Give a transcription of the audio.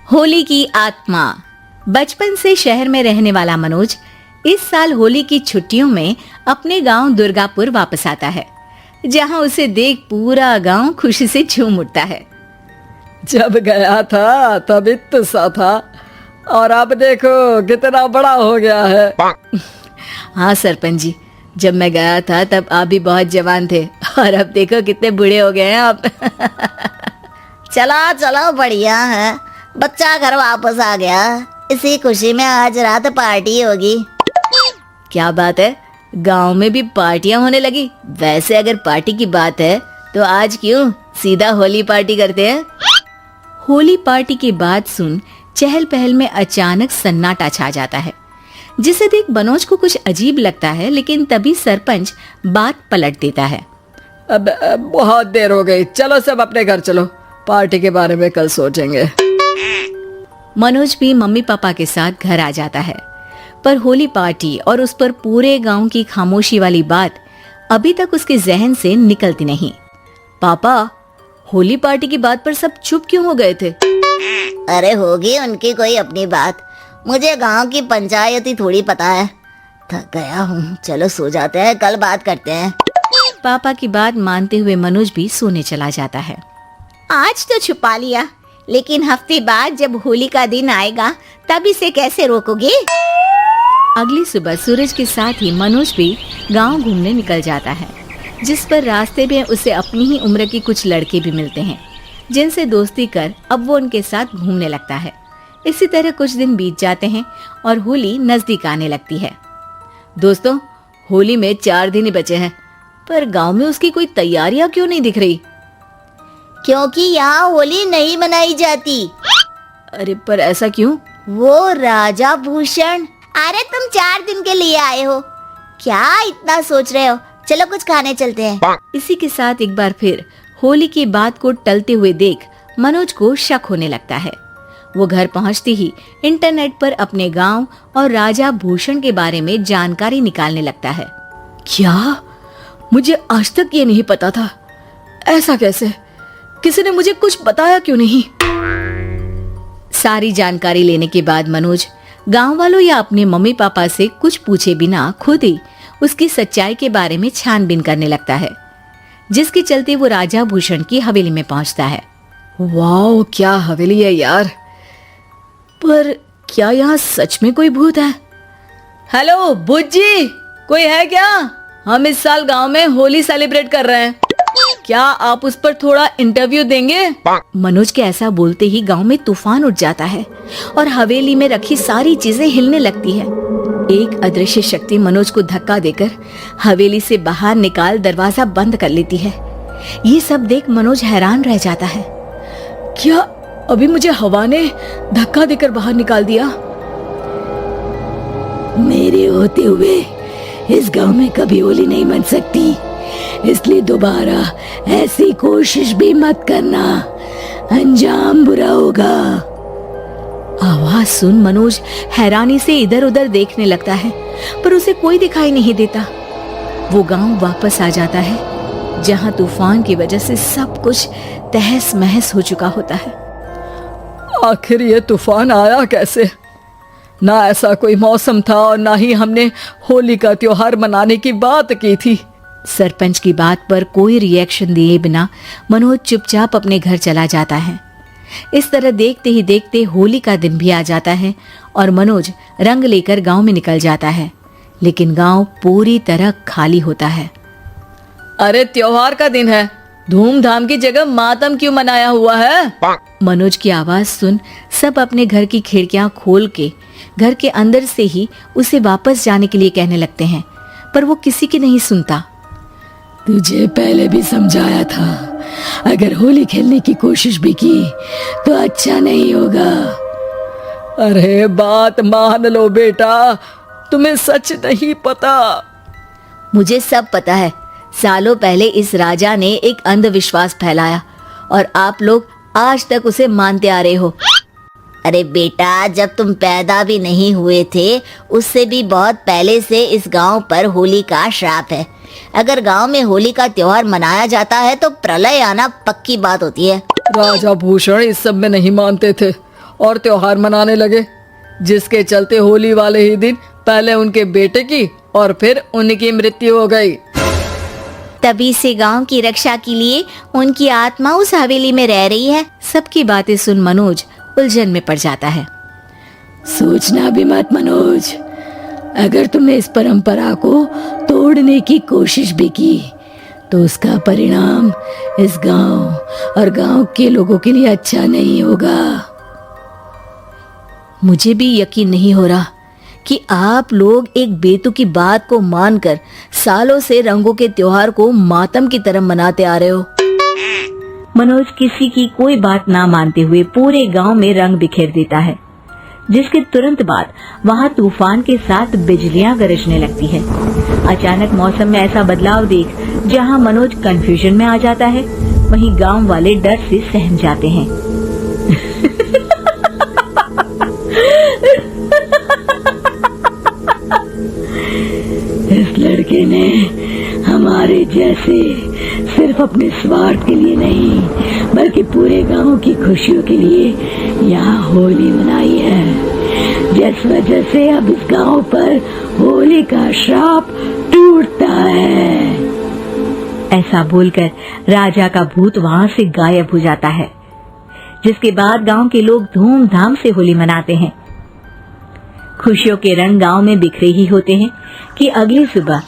होली की आत्मा। बचपन से शहर में रहने वाला मनोज इस साल होली की छुट्टियों में अपने गांव दुर्गापुर वापस आता है, जहां उसे देख पूरा गांव खुशी से झूम उठता है। जब गया था तब इतना सा था और अब देखो कितना बड़ा हो गया है। हाँ सरपंच जी, जब मैं गया था तब आप भी बहुत जवान थे और अब देखो कितने बूढ़े हो गए हैं आप। चलो चलो, बढ़िया है, बच्चा घर वापस आ गया। इसी खुशी में आज रात पार्टी होगी। क्या बात है, गांव में भी पार्टियां होने लगी। वैसे अगर पार्टी की बात है तो आज क्यों सीधा होली पार्टी करते हैं। होली पार्टी की बात सुन चहल पहल में अचानक सन्नाटा छा जाता है, जिसे देख मनोज को कुछ अजीब लगता है, लेकिन तभी सरपंच बात पलट देता है। अब बहुत देर हो गई, चलो सब अपने घर चलो, पार्टी के बारे में कल सोचेंगे। मनोज भी मम्मी पापा के साथ घर आ जाता है, पर होली पार्टी और उस पर पूरे गांव की खामोशी वाली बात अभी तक उसके जहन से निकलती नहीं। पापा, होली पार्टी की बात पर सब चुप क्यों हो गए थे? अरे होगी उनकी कोई अपनी बात, मुझे गांव की पंचायती थोड़ी पता है। थक गया हूँ, चलो सो जाते हैं, कल बात करते हैं। पापा की बात मानते हुए मनोज भी सोने चला जाता है। आज तो छुपा लिया, लेकिन हफ्ते बाद जब होली का दिन आएगा तब इसे कैसे रोकोगे? अगली सुबह सूरज के साथ ही मनोज भी गांव घूमने निकल जाता है, जिस पर रास्ते में उसे अपनी ही उम्र के कुछ लड़के भी मिलते हैं, जिनसे दोस्ती कर अब वो उनके साथ घूमने लगता है। इसी तरह कुछ दिन बीत जाते हैं और होली नजदीक आने लगती है। दोस्तों, होली में 4 दिन ही बचे हैं, पर गांव में उसकी कोई तैयारियां क्यों नहीं दिख रही? क्योंकि यहाँ होली नहीं मनाई जाती। अरे पर ऐसा क्यों? वो राजा भूषण। अरे तुम 4 दिन के लिए आए हो, क्या इतना सोच रहे हो? चलो कुछ खाने चलते हैं। इसी के साथ एक बार फिर होली की बात को टलते हुए देख मनोज को शक होने लगता है। वो घर पहुंचते ही इंटरनेट पर अपने गांव और राजा भूषण के बारे में जानकारी निकालने लगता है। क्या? मुझे आज तक ये नहीं पता था। ऐसा कैसे? किसी ने मुझे कुछ बताया क्यों नहीं? सारी जानकारी लेने के बाद मनोज गांव वालों या अपने मम्मी पापा से कुछ पूछे बिना खुद ही उसकी सच्चाई के बारे में छानबीन करने लगता है, जिसके चलते वो राजा भूषण की हवेली में पहुंचता है। वाह, क्या हवेली है यार! पर क्या यहाँ सच में कोई भूत है? हेलो भूत जी, कोई है क्या? हम इस साल गांव में होली सेलिब्रेट कर रहे हैं, क्या आप उस पर थोड़ा इंटरव्यू देंगे? मनोज के ऐसा बोलते ही गांव में तूफान उठ जाता है और हवेली में रखी सारी चीजें हिलने लगती है। एक अदृश्य शक्ति मनोज को धक्का देकर हवेली से बाहर निकाल दरवाजा बंद कर लेती है। ये सब देख मनोज हैरान रह जाता है। क्या अभी मुझे हवा ने धक्का देकर बाहर निकाल दिया? मेरे होते हुए इस गांव में कभी होली नहीं मन सकती, इसलिए दोबारा ऐसी कोशिश भी मत करना, अंजाम बुरा होगा। आवाज सुन मनोज हैरानी से इधर उधर देखने लगता है, पर उसे कोई दिखाई नहीं देता। वो गांव वापस आ जाता है, जहां तूफान की वजह से सब कुछ तहस महस हो चुका होता है। आखिर ये तूफान आया कैसे? ना ऐसा कोई मौसम था और ना ही हमने होली का त्योहार मनाने की बात की थी। सरपंच की बात पर कोई रिएक्शन दिए बिना मनोज चुपचाप अपने घर चला जाता है। इस तरह देखते ही देखते होली का दिन भी आ जाता है और मनोज रंग लेकर गांव में निकल जाता है, लेकिन गांव पूरी तरह खाली होता है। अरे त्योहार का दिन है, धूमधाम की जगह मातम क्यों मनाया हुआ है? मनोज की आवाज सुन सब अपने घर की खिड़कियां खोल के घर के अंदर से ही उसे वापस जाने के लिए कहने लगते हैं, पर वो किसी की नहीं सुनता। तुझे पहले भी समझाया था, अगर होली खेलने की कोशिश भी की तो अच्छा नहीं होगा। अरे बात मान लो बेटा, तुम्हें सच नहीं पता। मुझे सब पता है। सालों पहले इस राजा ने एक अंधविश्वास फैलाया और आप लोग आज तक उसे मानते आ रहे हो। अरे बेटा, जब तुम पैदा भी नहीं हुए थे उससे भी बहुत पहले से इस गांव पर होली का श्राप है। अगर गांव में होली का त्योहार मनाया जाता है तो प्रलय आना पक्की बात होती है। राजा भूषण इस सब में नहीं मानते थे और त्योहार मनाने लगे, जिसके चलते होली वाले ही दिन पहले उनके बेटे की और फिर उनकी मृत्यु हो गई। तभी से गांव की रक्षा के लिए उनकी आत्मा उस हवेली में रह रही है। सबकी बातें सुन मनोज उलझन में पड़ जाता है। सोचना भी मत मनोज, अगर तुमने इस परंपरा को तोड़ने की कोशिश भी की तो उसका परिणाम इस गांव और गांव के लोगों के लिए अच्छा नहीं होगा। मुझे भी यकीन नहीं हो रहा कि आप लोग एक बेतुकी बात को मानकर सालों से रंगों के त्योहार को मातम की तरह मनाते आ रहे हो। मनोज किसी की कोई बात ना मानते हुए पूरे गांव में रंग बिखेर देता है, जिसके तुरंत बाद वहां तूफान के साथ बिजलियां गरजने लगती है। अचानक मौसम में ऐसा बदलाव देख जहां मनोज कंफ्यूजन में आ जाता है, वहीं गांव वाले डर से सहम जाते हैं। इस लड़के ने हमारे जैसे सिर्फ अपने स्वार्थ के लिए नहीं बल्कि पूरे गांव की खुशियों के लिए यहाँ होली मनाई है, जिस वजह से अब इस गांव पर होली का श्राप टूटता है। ऐसा बोलकर राजा का भूत वहां से गायब हो जाता है, जिसके बाद गांव के लोग धूमधाम से होली मनाते हैं। खुशियों के रंग गांव में बिखरे ही होते हैं कि अगली सुबह